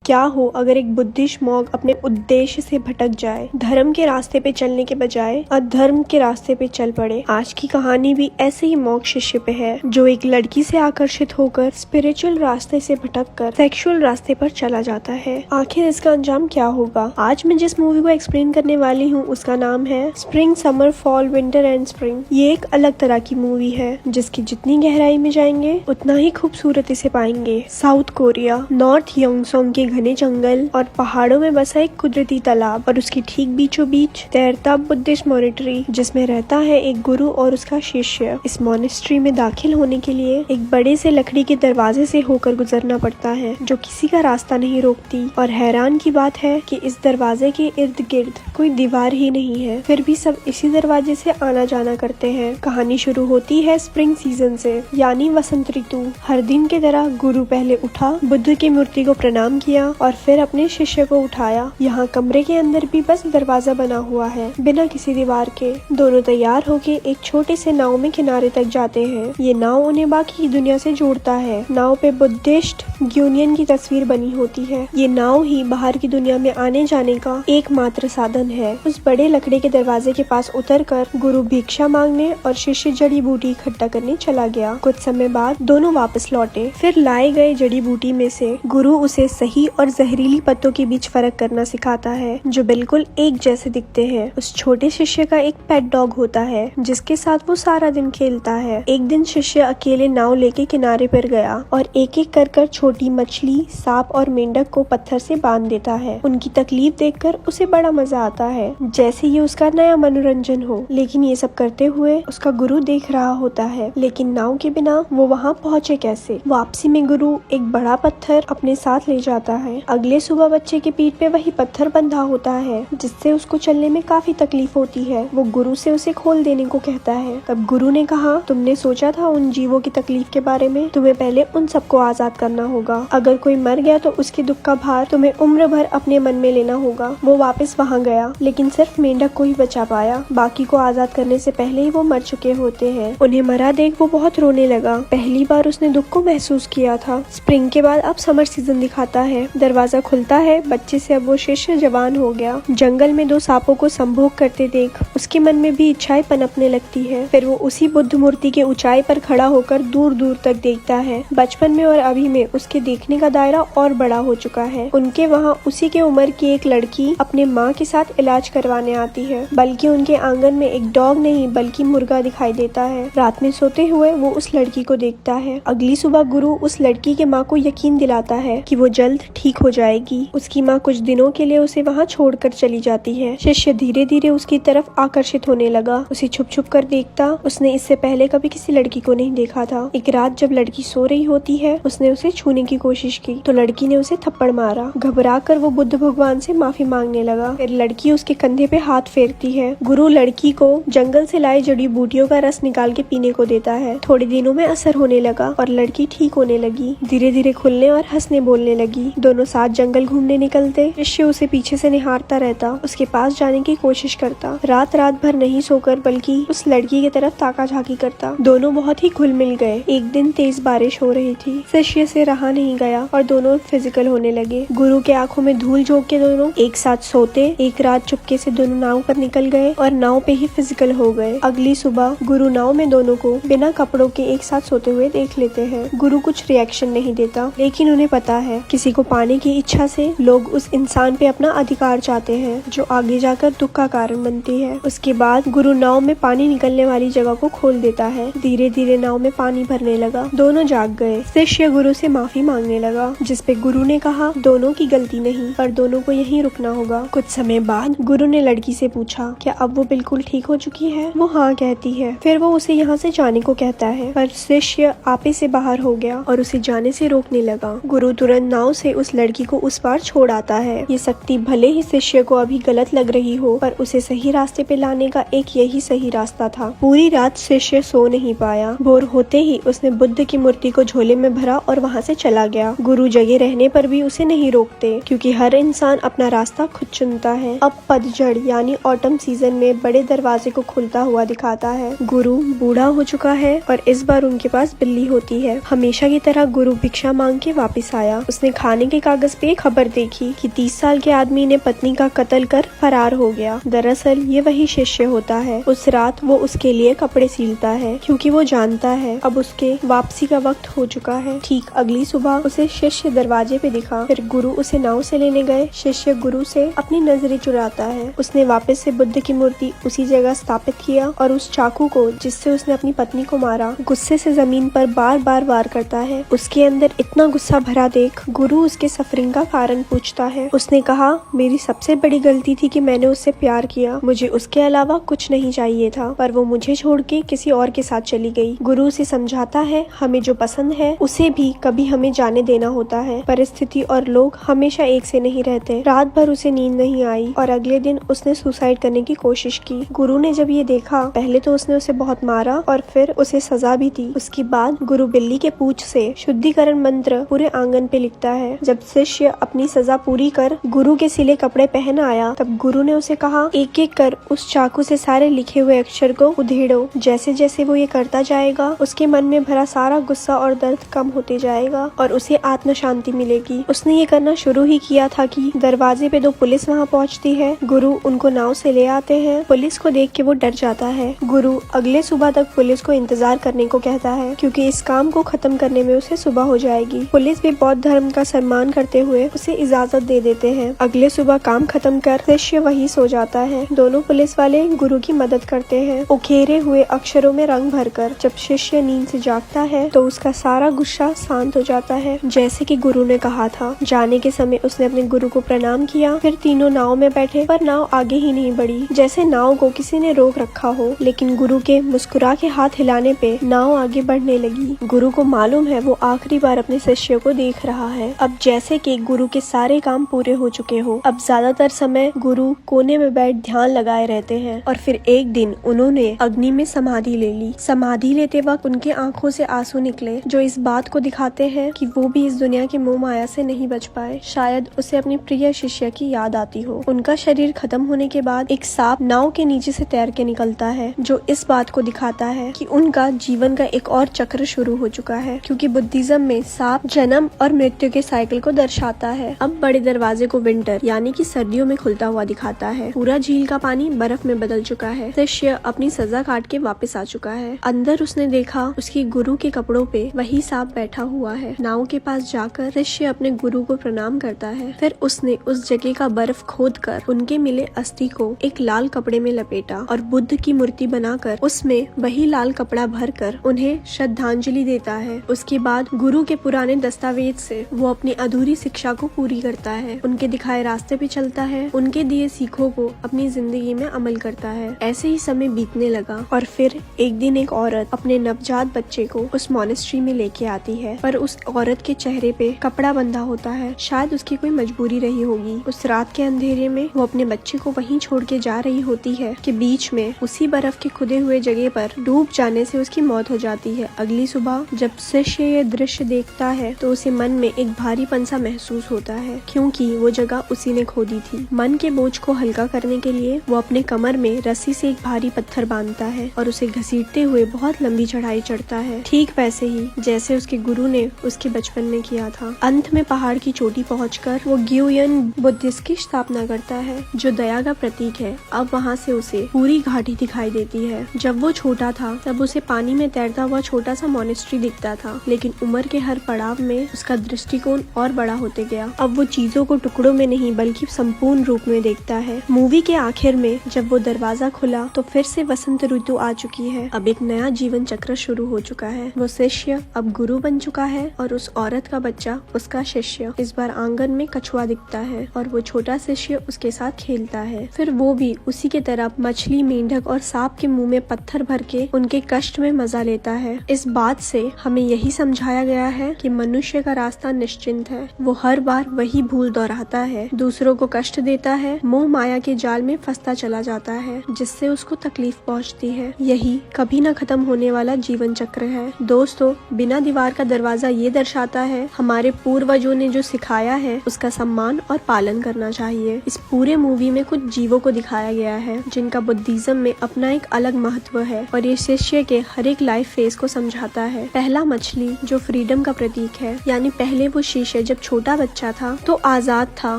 क्या हो अगर एक बुद्धिस्ट मॉन्क अपने उद्देश्य से भटक जाए, धर्म के रास्ते पे चलने के बजाय अधर्म के रास्ते पे चल पड़े। आज की कहानी भी ऐसे ही मॉन्क शिष्य पे है जो एक लड़की से आकर्षित होकर स्पिरिचुअल रास्ते से भटककर सेक्सुअल रास्ते पर चला जाता है। आखिर इसका अंजाम क्या होगा? आज मैं जिस मूवी को एक्सप्लेन करने वाली हूँ उसका नाम है spring summer fall winter and spring. ये एक अलग तरह की मूवी है जिसकी जितनी गहराई में जाएंगे उतना ही खूबसूरती से पाएंगे। साउथ कोरिया नॉर्थ योंगसोंग के घने जंगल और पहाड़ों में बसा एक कुदरती तालाब और उसकी ठीक बीचों बीच तैरता बुद्धिस्ट मॉनेस्ट्री जिसमें रहता है एक गुरु और उसका शिष्य। इस मॉनेस्ट्री में दाखिल होने के लिए एक बड़े से लकड़ी के दरवाजे से होकर गुजरना पड़ता है जो किसी का रास्ता नहीं रोकती। और हैरान की बात है कि इस दरवाजे के इर्द गिर्द कोई दीवार ही नहीं है, फिर भी सब इसी दरवाजे से आना जाना करते हैं। कहानी शुरू होती है स्प्रिंग सीजन से, यानी वसंत ऋतु। हर दिन की तरह गुरु पहले उठा, बुद्ध की मूर्ति को प्रणाम किया और फिर अपने शिष्य को उठाया। यहाँ कमरे के अंदर भी बस दरवाजा बना हुआ है बिना किसी दीवार के। दोनों तैयार होके एक छोटे से नाव में किनारे तक जाते हैं। ये नाव उन्हें बाकी की दुनिया से जोड़ता है। नाव पे बुद्धिस्ट यूनियन की तस्वीर बनी होती है। ये नाव ही बाहर की दुनिया में आने जाने का एकमात्र साधन है। उस बड़े लकड़ी के दरवाजे के पास उतरकर गुरु भिक्षा मांगने और शिष्य जड़ी बूटी इकट्ठा करने चला गया। कुछ समय बाद दोनों वापस लौटे। फिर लाए गए जड़ी बूटी में से गुरु उसे सही और जहरीली पत्तों के बीच फर्क करना सिखाता है जो बिल्कुल एक जैसे दिखते हैं। उस छोटे शिष्य का एक पेट डॉग होता है जिसके साथ वो सारा दिन खेलता है। एक दिन शिष्य अकेले नाव लेके किनारे पर गया और एक एक कर छोटी मछली, सांप और मेंढक को पत्थर से बांध देता है। उनकी तकलीफ देखकर उसे बड़ा मजा आता है, जैसे ये उसका नया मनोरंजन हो। लेकिन ये सब करते हुए उसका गुरु देख रहा होता है। लेकिन नाव के बिना वो वहाँ पहुँचे कैसे? वापसी में गुरु एक बड़ा पत्थर अपने साथ ले जाता है। अगले सुबह बच्चे की पीठ पे वही पत्थर बंधा होता है जिससे उसको चलने में काफी तकलीफ होती है। वो गुरु से उसे खोल देने को कहता है। तब गुरु ने कहा, तुमने सोचा था उन जीवों की तकलीफ के बारे में? तुम्हें पहले उन सबको आजाद करना होगा। अगर कोई मर गया तो उसके दुख का भार तुम्हें उम्र भर अपने मन में लेना होगा। वो वापस वहाँ गया लेकिन सिर्फ मेंढक को ही बचा पाया। बाकी को आजाद करने से पहले ही वो मर चुके होते हैं। उन्हें मरा देख वो बहुत रोने लगा। पहली बार उसने दुख को महसूस किया था। स्प्रिंग के बाद अब समर सीजन दिखाता है। दरवाजा खुलता है। बच्चे से अब वो शिष्य जवान हो गया। जंगल में 2 सांपों को संभोग करते देख उसके मन में भी इच्छाएं पनपने लगती है। फिर वो उसी बुद्ध मूर्ति के ऊंचाई पर खड़ा होकर दूर दूर तक देखता है। बचपन में और अभी में उसके देखने का दायरा और बड़ा हो चुका है। उनके वहाँ उसी के उम्र की एक लड़की अपने माँ के साथ इलाज करवाने आती है, बल्कि उनके आंगन में एक डॉग नहीं बल्कि मुर्गा दिखाई देता है। रात में सोते हुए वो उस लड़की को देखता है। अगली सुबह गुरु उस लड़की के माँ को यकीन दिलाता है कि वो जल्द ठीक हो जाएगी। उसकी माँ कुछ दिनों के लिए उसे वहाँ छोड़कर चली जाती है। शिष्य धीरे धीरे उसकी तरफ आकर्षित होने लगा। उसे छुप छुप कर देखता। उसने इससे पहले कभी किसी लड़की को नहीं देखा था। एक रात जब लड़की सो रही होती है उसने उसे छूने की कोशिश की तो लड़की ने उसे थप्पड़ मारा। घबराकर वो बुद्ध भगवान से माफी मांगने लगा। फिर लड़की उसके कंधे पे हाथ फेरती है। गुरु लड़की को जंगल से लाए जड़ी बूटियों का रस निकाल के पीने को देता है। थोड़े दिनों में असर होने लगा और लड़की ठीक होने लगी। धीरे धीरे खुलने और हंसने बोलने लगी। दोनों साथ जंगल घूमने निकलते। शिष्य उसे पीछे से निहारता रहता, उसके पास जाने की कोशिश करता। रात भर नहीं सोकर बल्कि उस लड़की की तरफ ताका झाकी करता। दोनों बहुत ही घुल मिल गए। एक दिन तेज बारिश हो रही थी। शिष्य से रहा नहीं गया और दोनों फिजिकल होने लगे। गुरु के आंखों में धूल झोंक के दोनों एक साथ सोते। एक रात चुपके से दोनों नाव पर निकल गए और नाव पे ही फिजिकल हो गए। अगली सुबह गुरु नाव में दोनों को बिना कपड़ों के एक साथ सोते हुए देख लेते हैं। गुरु कुछ रिएक्शन नहीं देता, लेकिन उन्हें पता है किसी को पाने की इच्छा से लोग उस इंसान पे अपना अधिकार चाहते हैं जो आगे जाकर दुख का कारण बनती है। उसके बाद गुरु नाव में पानी निकलने वाली जगह को खोल देता है। धीरे धीरे नाव में पानी भरने लगा। दोनों जाग गए। शिष्य गुरु से माफी मांगने लगा जिसपे गुरु ने कहा दोनों की गलती नहीं पर दोनों को यहीं रुकना होगा। कुछ समय बाद गुरु ने लड़की से पूछा, क्या अब वो बिल्कुल ठीक हो चुकी है? वो हाँ कहती है। फिर वो उसे यहाँ से जाने को कहता है पर शिष्य आपे से बाहर हो गया और उसे जाने से रोकने लगा। गुरु तुरंत नाव से उस लड़की को उस पार छोड़ आता है। ये शक्ति भले ही शिष्य को अभी गलत लग रही हो पर उसे सही रास्ते पे लाने का एक यही सही रास्ता था। पूरी रात शिष्य सो नहीं पाया। भोर होते ही उसने बुद्ध की मूर्ति को झोले में भरा और वहाँ से चला गया। गुरु जगे रहने पर भी उसे नहीं रोकते क्योंकि हर इंसान अपना रास्ता खुद चुनता है। अब पतझड़ यानी ऑटम सीजन में बड़े दरवाजे को खुलता हुआ दिखाता है। गुरु बूढ़ा हो चुका है और इस बार उनके पास बिल्ली होती है। हमेशा की तरह गुरु भिक्षा मांग के वापस आया। उसने खाने के के कागज पे खबर देखी कि 30 साल के आदमी ने पत्नी का कत्ल कर फरार हो गया। दरअसल ये वही शिष्य होता है। उस रात वो उसके लिए कपड़े सीलता है क्योंकि वो जानता है अब उसके वापसी का वक्त हो चुका है। ठीक अगली सुबह उसे शिष्य दरवाजे पे दिखा। फिर गुरु उसे नाव से लेने गए। शिष्य गुरु से अपनी नजरें चुराता है। उसने वापस से बुद्ध की मूर्ति उसी जगह स्थापित किया और उस चाकू को जिससे उसने अपनी पत्नी को मारा गुस्से से जमीन पर बार बार वार करता है। उसके अंदर इतना गुस्सा भरा देख गुरु उसके सफरिंग का कारण पूछता है। उसने कहा, मेरी सबसे बड़ी गलती थी कि मैंने उससे प्यार किया, मुझे उसके अलावा कुछ नहीं चाहिए था, पर वो मुझे छोड़ के किसी और के साथ चली गई। गुरु उसे समझाता है हमें जो पसंद है उसे भी कभी हमें जाने देना होता है। परिस्थिति और लोग हमेशा एक से नहीं रहते। रात भर उसे नींद नहीं आई और अगले दिन उसने सुसाइड करने की कोशिश की। गुरु ने जब ये देखा पहले तो उसने उसे बहुत मारा और फिर उसे सजा भी दी। उसके बाद गुरु बिल्ली के पूंछ से शुद्धिकरण मंत्र पूरे आंगन पे लिखता है। जब शिष्य अपनी सजा पूरी कर गुरु के सिले कपड़े पहन आया तब गुरु ने उसे कहा, एक एक कर उस चाकू से सारे लिखे हुए अक्षर को उधेड़ो। जैसे जैसे वो ये करता जाएगा उसके मन में भरा सारा गुस्सा और दर्द कम होते जाएगा और उसे आत्म शांति मिलेगी। उसने ये करना शुरू ही किया था कि दरवाजे पे दो पुलिस वहाँ पहुँचती है। गुरु उनको नाव से ले आते हैं। पुलिस को देख के वो डर जाता है। गुरु अगले सुबह तक पुलिस को इंतजार करने को कहता है क्योंकि इस काम को खत्म करने में उसे सुबह हो जाएगी। पुलिस भी बौद्ध धर्म का सम्मान करते हुए उसे इजाजत दे देते हैं। अगले सुबह काम खत्म कर शिष्य वही सो जाता है। दोनों पुलिस वाले गुरु की मदद करते हैं उकेरे हुए अक्षरों में रंग भरकर। जब शिष्य नींद से जागता है तो उसका सारा गुस्सा शांत हो जाता है जैसे कि गुरु ने कहा था। जाने के समय उसने अपने गुरु को प्रणाम किया। फिर तीनों नाव में बैठे पर नाव आगे ही नहीं बढ़ी, जैसे नाव को किसी ने रोक रखा हो। लेकिन गुरु के मुस्कुरा के हाथ हिलाने पे नाव आगे बढ़ने लगी। गुरु को मालूम है वो आखिरी बार अपने शिष्य को देख रहा है। अब जैसे कि गुरु के सारे काम पूरे हो चुके हो, अब ज्यादातर समय गुरु कोने में बैठ ध्यान लगाए रहते हैं। और फिर एक दिन उन्होंने अग्नि में समाधि ले ली। समाधि लेते वक्त उनके आंखों से आंसू निकले जो इस बात को दिखाते हैं कि वो भी इस दुनिया की मोह माया से नहीं बच पाए। शायद उसे अपनी प्रिय शिष्य की याद आती हो। उनका शरीर खत्म होने के बाद एक सांप नाव के नीचे से तैर के निकलता है जो इस बात को दिखाता है कि उनका जीवन का एक और चक्र शुरू हो चुका है, क्योंकि बुद्धिज्म में सांप जन्म और मृत्यु के साइकिल को दर्शाता है। अब बड़े दरवाजे को विंटर यानी कि सर्दियों में खुलता हुआ दिखाता है। पूरा झील का पानी बर्फ में बदल चुका है। शिष्य अपनी सजा काट के वापस आ चुका है। अंदर उसने देखा उसकी गुरु के कपड़ों पे वही सांप बैठा हुआ है। नाव के पास जाकर शिष्य अपने गुरु को प्रणाम करता है। फिर उसने उस जगह का बर्फ खोद कर उनके मिले अस्थि को एक लाल कपड़े में लपेटा और बुद्ध की मूर्ति बनाकर उसमें वही लाल कपड़ा भरकर उन्हें श्रद्धांजलि देता है। उसके बाद गुरु के पुराने दस्तावेज से वो अपनी अधूरी शिक्षा को पूरी करता है। उनके दिखाए रास्ते पे चलता है। उनके दिए सीखों को अपनी जिंदगी में अमल करता है। ऐसे ही समय बीतने लगा और फिर एक दिन एक औरत अपने नवजात बच्चे को उस मॉनेस्ट्री में लेके आती है, पर उस औरत के चेहरे पे कपड़ा बंधा होता है। शायद उसकी कोई मजबूरी रही होगी। उस रात के अंधेरे में वो अपने बच्चे को वहीं छोड़ के जा रही होती है कि बीच में उसी बर्फ के खुदे हुए जगह पर डूब जाने से उसकी मौत हो जाती है। अगली सुबह जब शिष्य ये दृश्य देखता है तो उसे मन में एक भारीपन सा महसूस होता है, क्योंकि वो जगह उसी ने खोदी थी। मन के बोझ को हल्का करने के लिए वो अपने कमर में रस्सी से एक भारी पत्थर बांधता है और उसे घसीटते हुए बहुत लंबी चढ़ाई चढ़ता है, ठीक वैसे ही जैसे उसके गुरु ने उसके बचपन में किया था। अंत में पहाड़ की चोटी पहुंचकर वो ग्युयन बुद्धिस्ट की स्थापना करता है जो दया का प्रतीक है। अब वहाँ से उसे पूरी घाटी दिखाई देती है। जब वो छोटा था तब उसे पानी में तैरता हुआ छोटा सा मॉनेस्ट्री दिखता था, लेकिन उम्र के हर पड़ाव में उसका दृष्टिकोण और बड़ा होते गया। अब वो चीजों को टुकड़ों में नहीं बल्कि संपूर्ण रूप में देखता है। मूवी के आखिर में जब वो दरवाजा खुला तो फिर से वसंत ऋतु आ चुकी है। अब एक नया जीवन चक्र शुरू हो चुका है। वो शिष्य अब गुरु बन चुका है और उस औरत का बच्चा उसका शिष्य। इस बार आंगन में कछुआ दिखता है और वो छोटा शिष्य उसके साथ खेलता है। फिर वो भी उसी के तरह मछली, मेंढक और सांप के मुंह में पत्थर भर के उनके कष्ट में मजा लेता है। इस बात से हमें यही समझाया गया है कि मनुष्य का रास्ता निश्चिंत है। वो हर बार वही भूल दोहराता है, दूसरों को कष्ट देता है, मोह माया के जाल में फंसता चला जाता है, जिससे उसको तकलीफ पहुंचती है। यही कभी न खत्म होने वाला जीवन चक्र है। दोस्तों, बिना दीवार का दरवाजा ये दर्शाता है हमारे पूर्वजों ने जो सिखाया है उसका सम्मान और पालन करना चाहिए। इस पूरे मूवी में कुछ जीवों को दिखाया गया है जिनका बुद्धिज्म में अपना एक अलग महत्व है और ये शिष्य के हर एक लाइफ फेज को समझाता है। पहला मछली जो फ्रीडम का प्रतीक है, यानी पहले वो शीशे शिष्य जब छोटा बच्चा था तो आजाद था,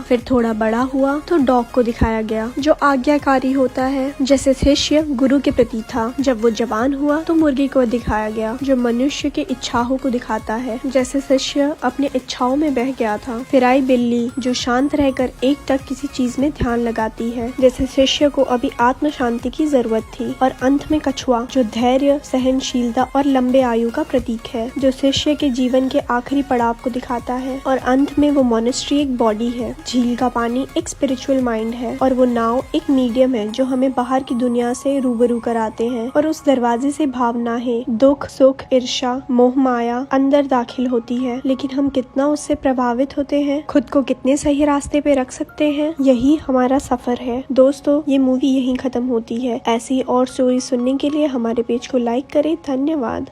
फिर थोड़ा बड़ा हुआ तो डॉग को दिखाया गया जो आज्ञाकारी होता है। जैसे शिष्य गुरु के प्रति था, जब वो जवान हुआ तो मुर्गी को दिखाया गया जो मनुष्य के इच्छाओं को दिखाता है। जैसे शिष्य अपने इच्छाओं में बह गया था, फिर आई बिल्ली जो शांत रहकर एक टक किसी चीज में ध्यान लगाती है। जैसे शिष्य को अभी आत्म शांति की जरूरत थी, और अंत में कछुआ जो धैर्य, सहनशीलता और लंबे आयु का प्रतीक है, जो शिष्य के जीवन के आखिरी पड़ाव को दिखाता है। और अंत में वो मोनेस्ट्री एक बॉडी है, झील का पानी एक स्पिरिचुअल माइंड है, और वो नाव एक मीडियम है जो हमें बाहर की दुनिया से रूबरू कराते हैं। और उस दरवाजे से भावनाएं, दुख, सुख, ईर्ष्या, मोह, माया अंदर दाखिल होती है, लेकिन हम कितना उससे प्रभावित होते हैं, खुद को कितने सही रास्ते पे रख सकते हैं, यही हमारा सफर है। दोस्तों, ये मूवी यहीं खत्म होती है। ऐसी और स्टोरी सुनने के लिए हमारे पेज को लाइक करें। धन्यवाद।